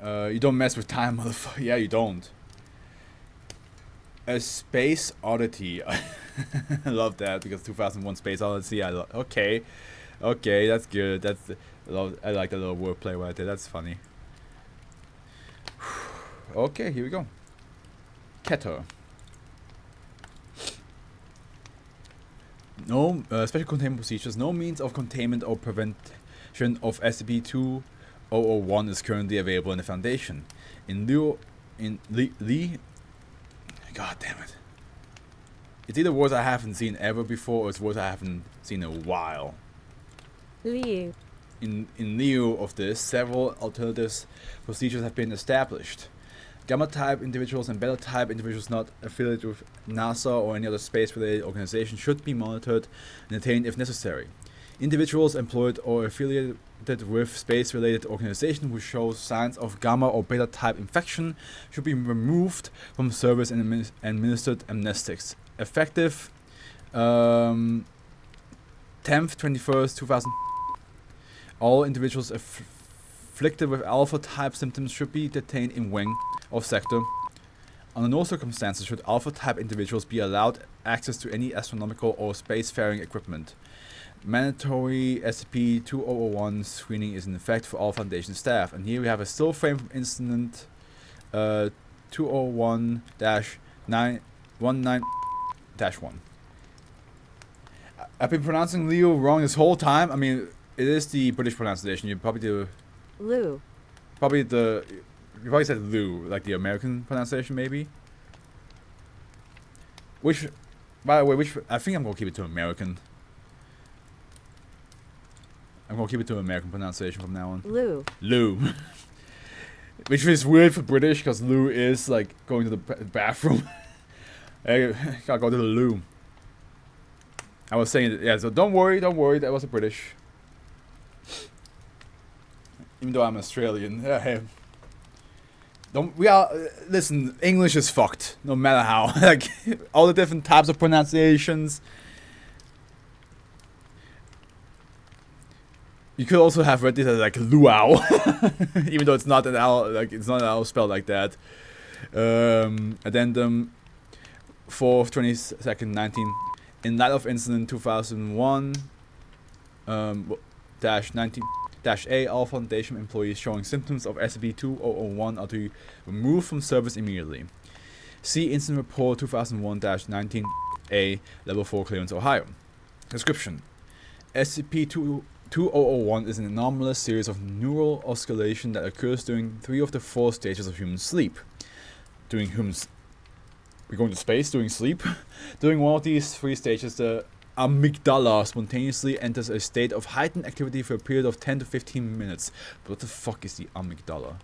You don't mess with time, motherfucker. Yeah, you don't. A space oddity. I love that because 2001 Space Odyssey. Okay, okay, that's good. I like the little wordplay right there. That's funny. Okay, here we go. Keter. No special containment procedures. No means of containment or prevention of SCP-2001 is currently available in the Foundation. In God damn it. It's either words I haven't seen ever before or it's words I haven't seen in a while. Liu. In lieu of this, several alternative procedures have been established. Gamma-type individuals and Beta-type individuals not affiliated with NASA or any other space-related organization should be monitored and detained if necessary. Individuals employed or affiliated with space-related organizations who show signs of Gamma or Beta-type infection should be removed from service and administered amnestics. Effective 10th, 21st, 2000. All individuals afflicted with alpha-type symptoms should be detained in wing of sector. Under no circumstances should alpha-type individuals be allowed access to any astronomical or spacefaring equipment. Mandatory SCP-2001 screening is in effect for all Foundation staff. And here we have a still frame from incident 201-19-1. I've been pronouncing Leo wrong this whole time. I mean, it is the British pronunciation. You probably do. Lou. You probably said Lou, like the American pronunciation, maybe. Which, by the way, I think I'm gonna keep it to American. I'm gonna keep it to American pronunciation from now on. Lou. Lou. Which is weird for British, because Lou is like going to the bathroom. I gotta go to the loo. I was saying it, yeah, so don't worry, that was a British. Even though I'm Australian. Hey. Listen, English is fucked, no matter how. Like, all the different types of pronunciations. You could also have read this as like luau. Even though it's not an L, like, it's not an L spelled like that. Addendum 4th, 22nd, 19. In light of incident 2001 -19 -A, all Foundation employees showing symptoms of SCP-2001 are to be removed from service immediately. See Incident Report 2001-19A, Level 4 Clearance, Ohio. Description: SCP-2001 is an anomalous series of neural oscillation that occurs during 3 of the 4 stages of human sleep. We're going to space during sleep? During one of these 3 stages, the amygdala spontaneously enters a state of heightened activity for a period of 10 to 15 minutes. But what the fuck is the amygdala?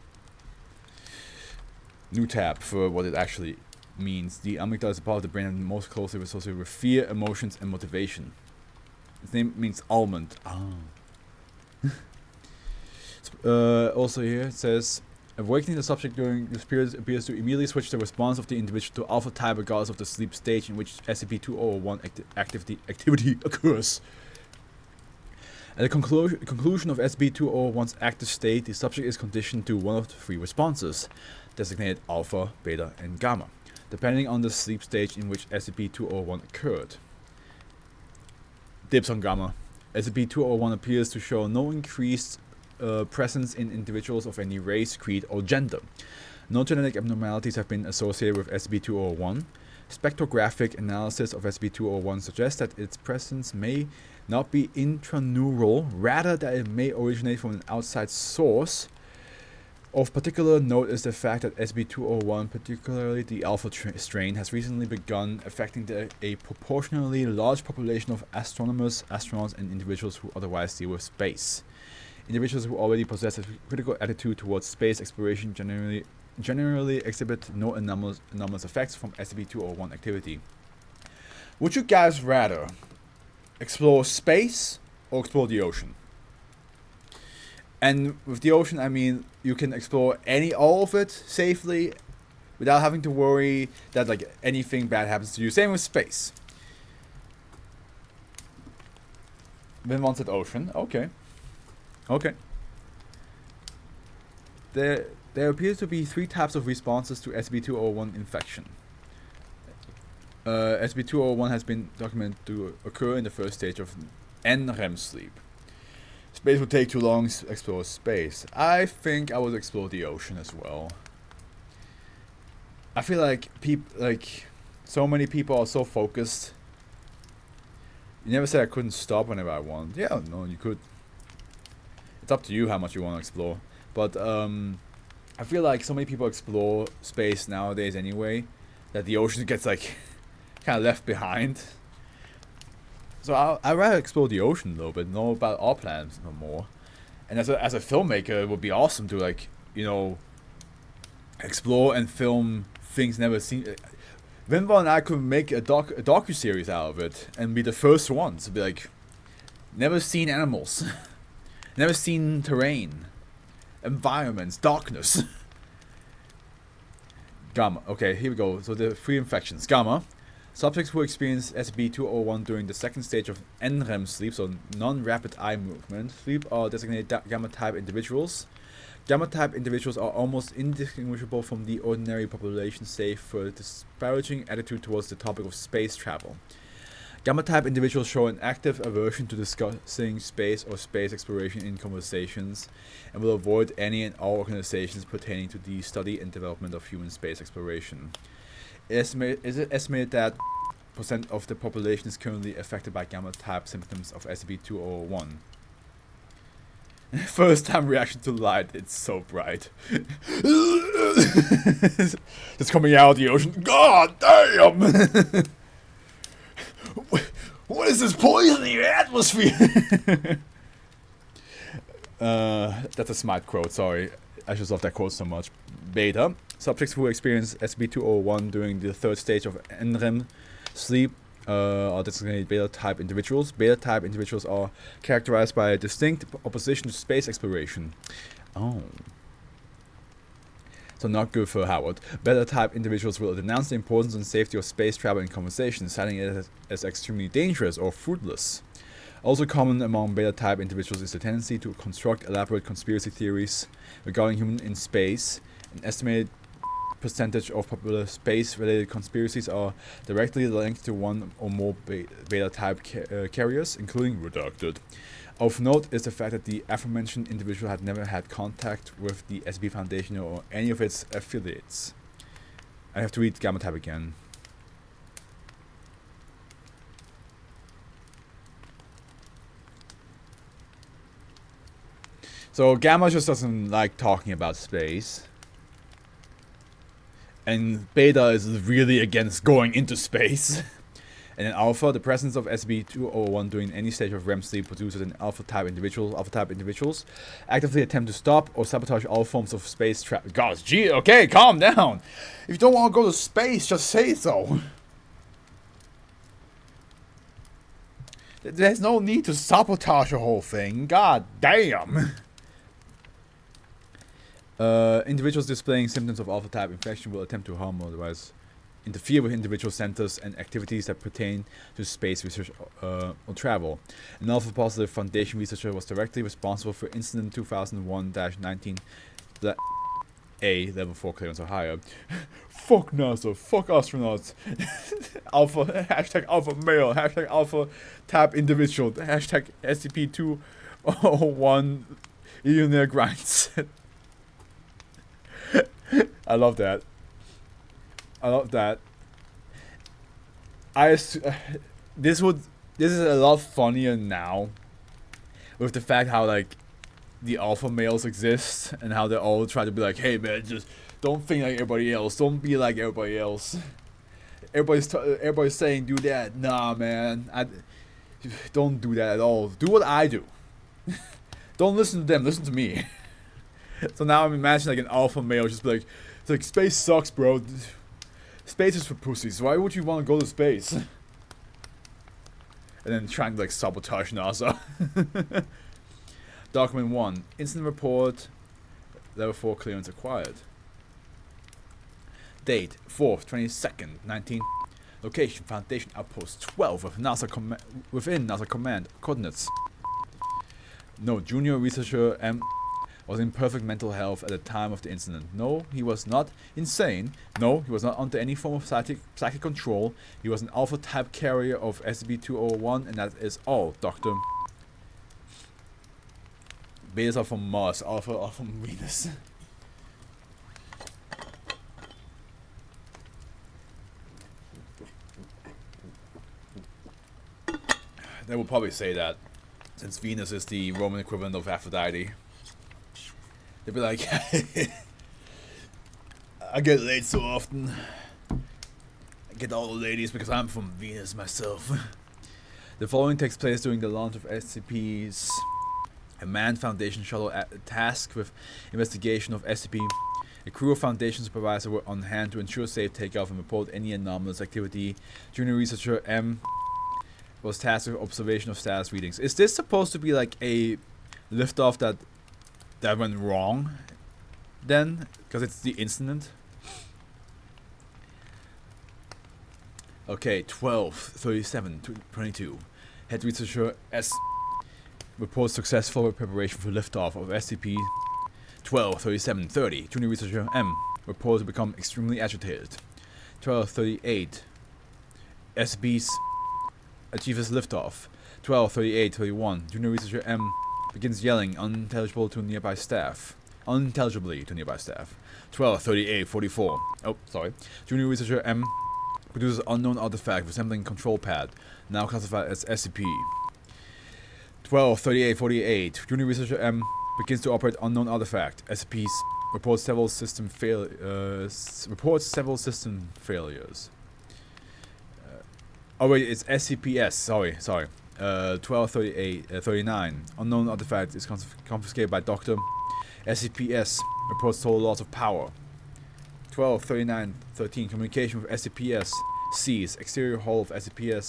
New tab for what it actually means. The amygdala is a part of the brain and most closely associated with fear, emotions, and motivation. Its name means almond. Also here it says, awakening the subject during this period appears to immediately switch the response of the individual to alpha type regardless of the sleep stage in which SCP-2001 activity occurs. At the conclusion of SCP-2001's active state, the subject is conditioned to one of the 3 responses, designated alpha, beta, and gamma, depending on the sleep stage in which SCP-2001 occurred. Dibs on gamma. SCP-2001 appears to show no increased presence in individuals of any race, creed, or gender. No genetic abnormalities have been associated with SCP-2001. Spectrographic analysis of SCP-2001 suggests that its presence may not be intraneural, rather that it may originate from an outside source. Of particular note is the fact that SCP-2001, particularly the alpha strain, has recently begun affecting a proportionally large population of astronomers, astronauts, and individuals who otherwise deal with space. Individuals who already possess a critical attitude towards space exploration generally exhibit no anomalous effects from SCP-2001 activity. Would you guys rather explore space or explore the ocean? And with the ocean, I mean you can explore all of it safely without having to worry that like anything bad happens to you. Same with space. Then once at ocean, okay. Okay. there appears to be 3 types of responses to SCP-2001 infection. SCP-2001 has been documented to occur in the first stage of NREM sleep. Space would take too long to explore space. I think I would explore the ocean as well. I feel like so many people are so focused. You never said I couldn't stop whenever I want. Yeah, no, you could. It's up to you how much you want to explore. But I feel like so many people explore space nowadays anyway, that the ocean gets like kind of left behind. So I'd rather explore the ocean a little bit, know about our planets no more. And as a filmmaker, it would be awesome to, like, you know, explore and film things never seen. Vinva and I could make a docu-series out of it and be the first ones to be like, never seen animals, never seen terrain, environments, darkness. Gamma. Okay, here we go. So the 3 infections. Gamma. Subjects who experience SCP-2001 during the second stage of NREM sleep, so non-rapid eye movement sleep, are designated Gamma-type individuals. Gamma-type individuals are almost indistinguishable from the ordinary population, save for a disparaging attitude towards the topic of space travel. Gamma-type individuals show an active aversion to discussing space or space exploration in conversations, and will avoid any and all organizations pertaining to the study and development of human space exploration. Is it estimated that % of the population is currently affected by gamma-type symptoms of SCP-2001? First time reaction to light, it's so bright. It's coming out of the ocean. God damn! What is this poison in the atmosphere? That's a smart quote, sorry. I just love that quote so much. Beta. Subjects who experience SCP-2001 during the third stage of NREM sleep are designated beta-type individuals. Beta-type individuals are characterized by a distinct opposition to space exploration. Oh. So not good for Howard. Beta-type individuals will denounce the importance and safety of space travel in conversation, citing it as extremely dangerous or fruitless. Also common among beta-type individuals is the tendency to construct elaborate conspiracy theories regarding humans in space. An estimated percentage of popular space-related conspiracies are directly linked to one or more beta-type carriers, including redacted. Of note is the fact that the aforementioned individual had never had contact with the SCP Foundation or any of its affiliates. I have to read Gamma-type again. So Gamma just doesn't like talking about space. And Beta is really against going into space. And in Alpha, the presence of SCP-2001 during any stage of REM sleep produces an Alpha-type individual. Alpha-type individuals actively attempt to stop or sabotage all forms of space travel. God, gee, okay, calm down. If you don't want to go to space, just say so. There's no need to sabotage the whole thing. God damn. Individuals displaying symptoms of alpha-type infection will attempt to harm or otherwise interfere with individual centers and activities that pertain to space research or travel. An Alpha-positive Foundation researcher was directly responsible for Incident 2001-19 A, Level 4 clearance or higher. Fuck NASA, fuck astronauts. Alpha, hashtag alpha male, hashtag alpha-type individual, hashtag SCP-201 Illionaire Grinds. I love that. I love that. This is a lot funnier now with the fact how like the alpha males exist and how they all try to be like, hey man, just don't think like everybody else, don't be like everybody else. Everybody's saying do that. Nah man, don't do that at all. Do what I do. Don't listen to them, listen to me. So now I'm imagining like an alpha male just be like, it's like space sucks, bro. Space is for pussies. Why would you want to go to space? And then trying to like sabotage NASA. Document 1. Incident report. Level 4 clearance acquired. Date 4th, 22nd, 19. Location Foundation Outpost 12 within NASA command coordinates. No, junior researcher M. was in perfect mental health at the time of the incident. No, he was not insane. No, he was not under any form of psychic control. He was an alpha type carrier of SCP-2001, and that is all, Doctor. Betas are from Mars, alpha are from Venus. They will probably say that, since Venus is the Roman equivalent of Aphrodite. They'd be like, I get laid so often. I get all the ladies because I'm from Venus myself. The following takes place during the launch of SCP's manned Foundation shuttle tasked with investigation of SCP. A crew of Foundation supervisors were on hand to ensure safe takeoff and report any anomalous activity. Junior researcher M was tasked with observation of status readings. Is this supposed to be like a liftoff that went wrong then? Because it's the incident? Okay, 12/37/22. Head researcher S reports successful preparation for liftoff of SCP 12/37/30. Junior researcher M reports to become extremely agitated. 12/38. SCP achieves liftoff. 12/38/31. Junior researcher M begins yelling unintelligibly to nearby staff. 12/38/44. Oh, sorry. Junior researcher M produces unknown artifact resembling control pad, now classified as SCP. 12/38/48. Junior researcher M begins to operate unknown artifact. SCP reports several system failures. Oh wait, it's SCPS. Sorry. 12/38/39. Unknown artifact is confiscated by Doctor. SCPS reports total loss of power. 12/39/13. Communication with SCPS ceased. Exterior hull of SCPS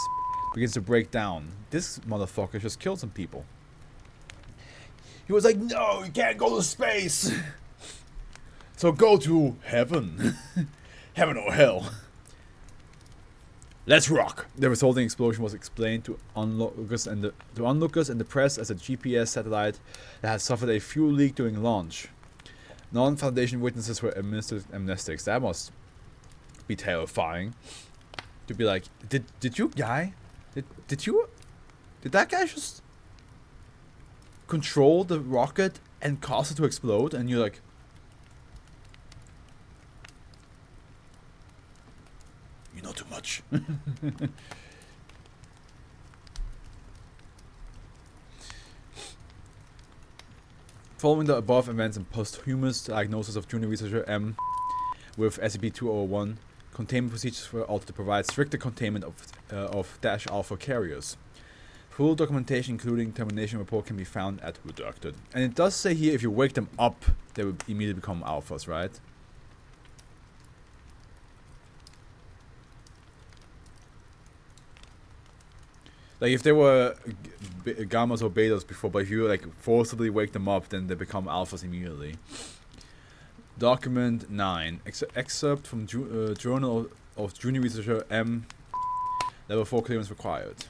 begins to break down. This motherfucker just killed some people. He was like, no, you can't go to space. So go to heaven. Heaven or hell. Let's rock. The resulting explosion was explained to onlookers and the press as a GPS satellite that had suffered a fuel leak during launch. Non-Foundation witnesses were administered amnestics. That must be terrifying. To be like, did you guy? Did that guy just control the rocket and cause it to explode? And you're like, you know too much. Following the above events and posthumous diagnosis of junior researcher M with SCP-2001, containment procedures were altered to provide stricter containment of Dash Alpha carriers. Full documentation, including termination report, can be found at Redacted. And it does say here if you wake them up, they will immediately become alphas, right? Like if they were gammas or betas before, but if you like forcibly wake them up, then they become alphas immediately. Document 9. Excerpt from Journal of Junior Researcher M. Level 4 clearance required.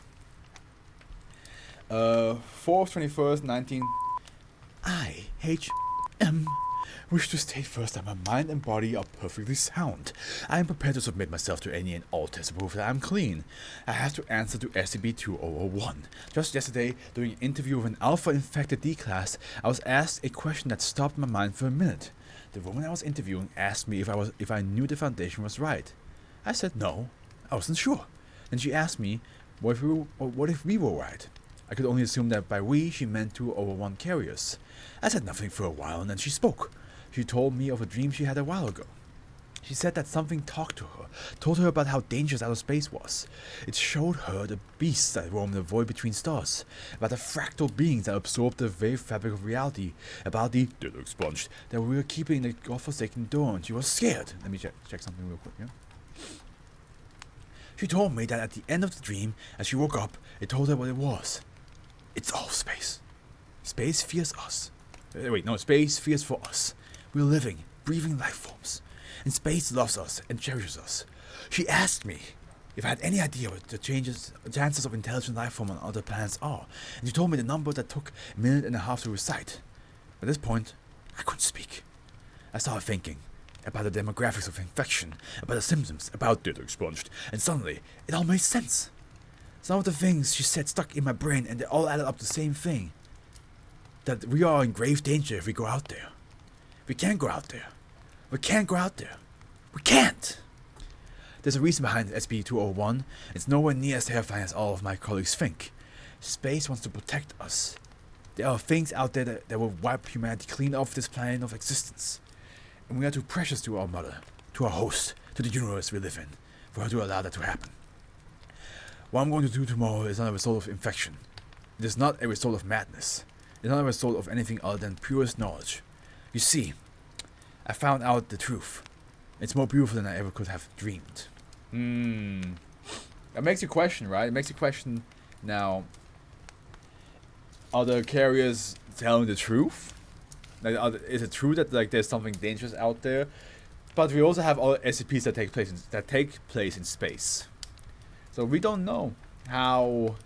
4/21st, 19. I, H.M. wish to state first that my mind and body are perfectly sound. I am prepared to submit myself to any and all tests to prove that I am clean. I have to answer to SCP-2001. Just yesterday, during an interview with an alpha-infected D-class, I was asked a question that stopped my mind for a minute. The woman I was interviewing asked me if I knew the Foundation was right. I said no, I wasn't sure. Then she asked me what if we were right. I could only assume that by we she meant 2001 carriers. I said nothing for a while and then she spoke. She told me of a dream she had a while ago. She said that something talked to her, told her about how dangerous outer space was. It showed her the beasts that roam the void between stars, about the fractal beings that absorb the very fabric of reality, about the dead expunged that we were keeping in the godforsaken door, and she was scared. Let me check something real quick, yeah? She told me that at the end of the dream, as she woke up, it told her what it was. It's all space. Space fears us. Space fears for us. We're living, breathing life forms. And space loves us and cherishes us. She asked me if I had any idea what the chances of intelligent life form on other planets are. And she told me the number that took a minute and a half to recite. At this point, I couldn't speak. I started thinking about the demographics of infection, about the symptoms, about data expunged, and suddenly it all made sense. Some of the things she said stuck in my brain, and they all added up to the same thing. That we are in grave danger if we go out there. We can't go out there. We can't go out there. We can't! There's a reason behind SCP-201. It's nowhere near as terrifying as all of my colleagues think. Space wants to protect us. There are things out there that will wipe humanity clean off this plane of existence. And we are too precious to our mother, to our host, to the universe we live in, for her to allow that to happen. What I'm going to do tomorrow is not a result of infection. It is not a result of madness. It is not a result of anything other than purest knowledge. You see, I found out the truth. It's more beautiful than I ever could have dreamed. That makes you question, right? It makes you question now, are the carriers telling the truth? Like, is it true that like there's something dangerous out there? But we also have all SCPs that take place in space. So we don't know how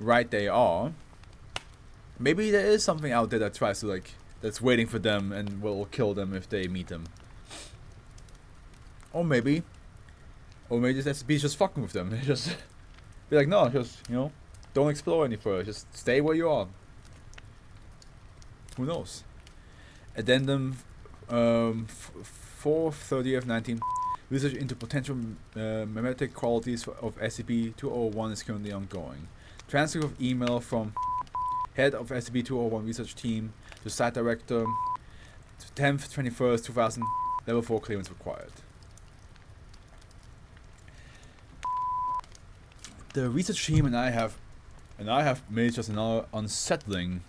right they are. Maybe there is something out there that tries to that's waiting for them and will kill them if they meet them. Or maybe this SCP is just fucking with them. Just be like, no, just don't explore any further. Just stay where you are. Who knows? Addendum 4/30/19. Research into potential memetic qualities of SCP-201 is currently ongoing. Transcript of email from head of SCP-201 research team to site director. 10th, 21st, 2000. Level 4 clearance required. The research team and I have made just another unsettling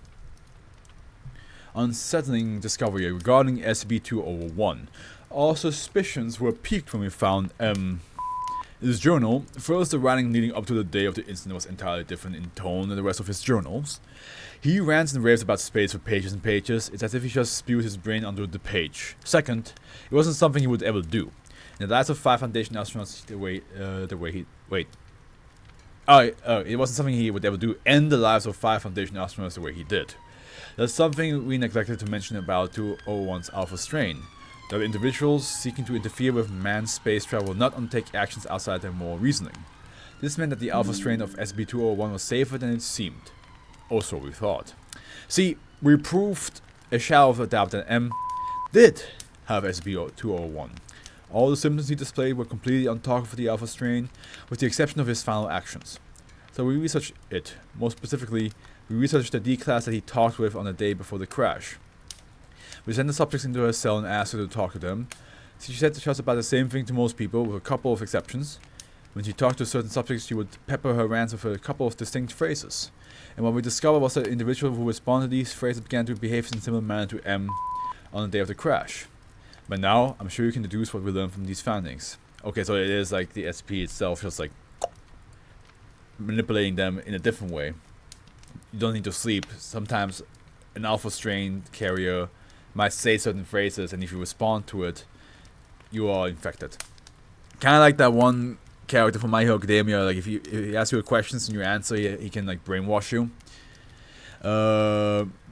discovery regarding SCP-201. Our suspicions were piqued when we found his journal. First, the writing leading up to the day of the incident was entirely different in tone than the rest of his journals. He rants and raves about space for pages and pages. It's as if he just spewed his brain onto the page. Second, it wasn't something he would ever do. In the lives of 5 Foundation astronauts, it wasn't something he would ever do end the lives of 5 Foundation astronauts the way he did. There's something we neglected to mention about 201's Alpha strain. There are individuals seeking to interfere with manned space travel will not undertake actions outside their moral reasoning. This meant that the Alpha strain of SCP-201 was safer than it seemed. Or so we thought. See, we proved a shadow of a doubt that M did have SCP-201. All the symptoms he displayed were completely on target for the Alpha strain, with the exception of his final actions. So we researched it. More specifically, we researched the D-class that he talked with on the day before the crash. We sent the subjects into her cell and asked her to talk to them. She said just about the same thing to most people, with a couple of exceptions. When she talked to certain subjects, she would pepper her rants with a couple of distinct phrases. And what we discovered was that the individual who responded to these phrases began to behave in a similar manner to M on the day of the crash. But now, I'm sure you can deduce what we learned from these findings. Okay, so it is like the SCP itself just like manipulating them in a different way. You don't need to sleep. Sometimes an Alpha strain carrier might say certain phrases, and if you respond to it, you are infected. Kind of like that one character from My Hero Academia. Like if he asks you questions and you answer, he can like brainwash you.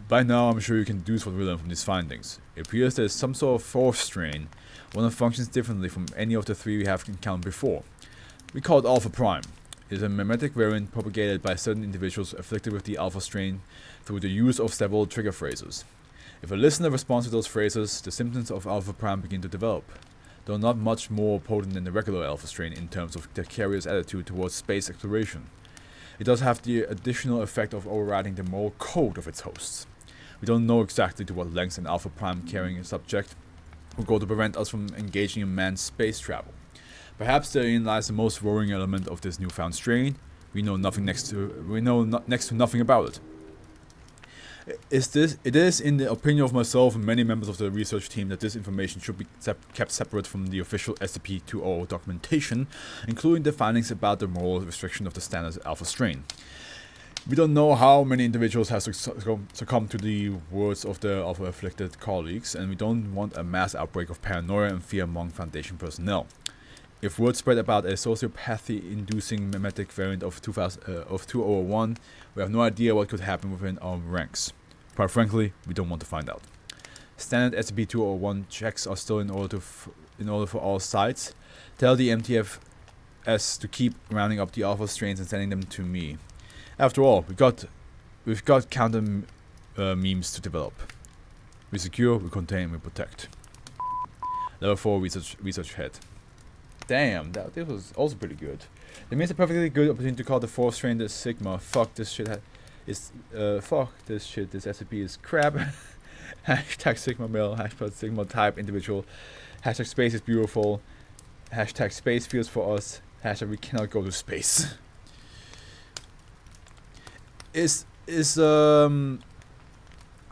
By now, I'm sure you can deduce what we learned from these findings. It appears there's some sort of fourth strain, one that functions differently from any of the 3 we have encountered before. We call it Alpha Prime. It is a memetic variant propagated by certain individuals afflicted with the Alpha strain through the use of several trigger phrases. If a listener responds to those phrases, the symptoms of Alpha Prime begin to develop, though not much more potent than the regular Alpha strain in terms of the carrier's attitude towards space exploration. It does have the additional effect of overriding the moral code of its hosts. We don't know exactly to what lengths an Alpha Prime carrying subject will go to prevent us from engaging in manned space travel. Perhaps therein lies the most worrying element of this newfound strain. We know next to nothing about it. It is in the opinion of myself and many members of the research team that this information should be kept separate from the official SCP-200 documentation, including the findings about the moral restriction of the standard Alpha strain. We don't know how many individuals have succumbed to the words of their Alpha-afflicted colleagues, and we don't want a mass outbreak of paranoia and fear among Foundation personnel. If word spread about a sociopathy-inducing memetic variant of 201, we have no idea what could happen within our ranks. Quite frankly, we don't want to find out. Standard SCP-2001 checks are still in order for all sites. Tell the MTFS to keep rounding up the alpha strains and sending them to me. After all, we've got counter memes to develop. We secure, we contain, we protect. Level 4 research head. Damn, this was also pretty good. They missed a perfectly good opportunity to call the 4th strain the Sigma. Fuck this shit. Fuck this shit. This SCP is crap. Hashtag Sigma male. Hashtag Sigma type individual. Hashtag space is beautiful. Hashtag space feels for us. Hashtag we cannot go to space. Is the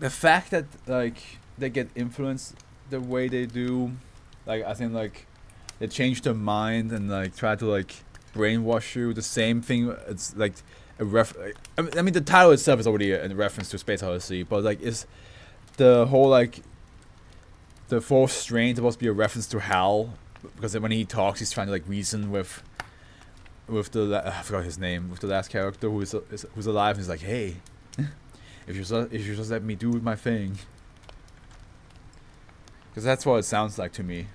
fact that like they get influenced the way they do, like I think like they change their mind and like try to like brainwash you. The same thing. It's like a I mean the title itself is already a reference to Space Odyssey, but like is the whole like the 4th strain supposed to be a reference to Hal, because when he talks he's trying to like reason with the I forgot his name, with the last character who's alive, and he's like, hey, if you just let me do my thing, because that's what it sounds like to me.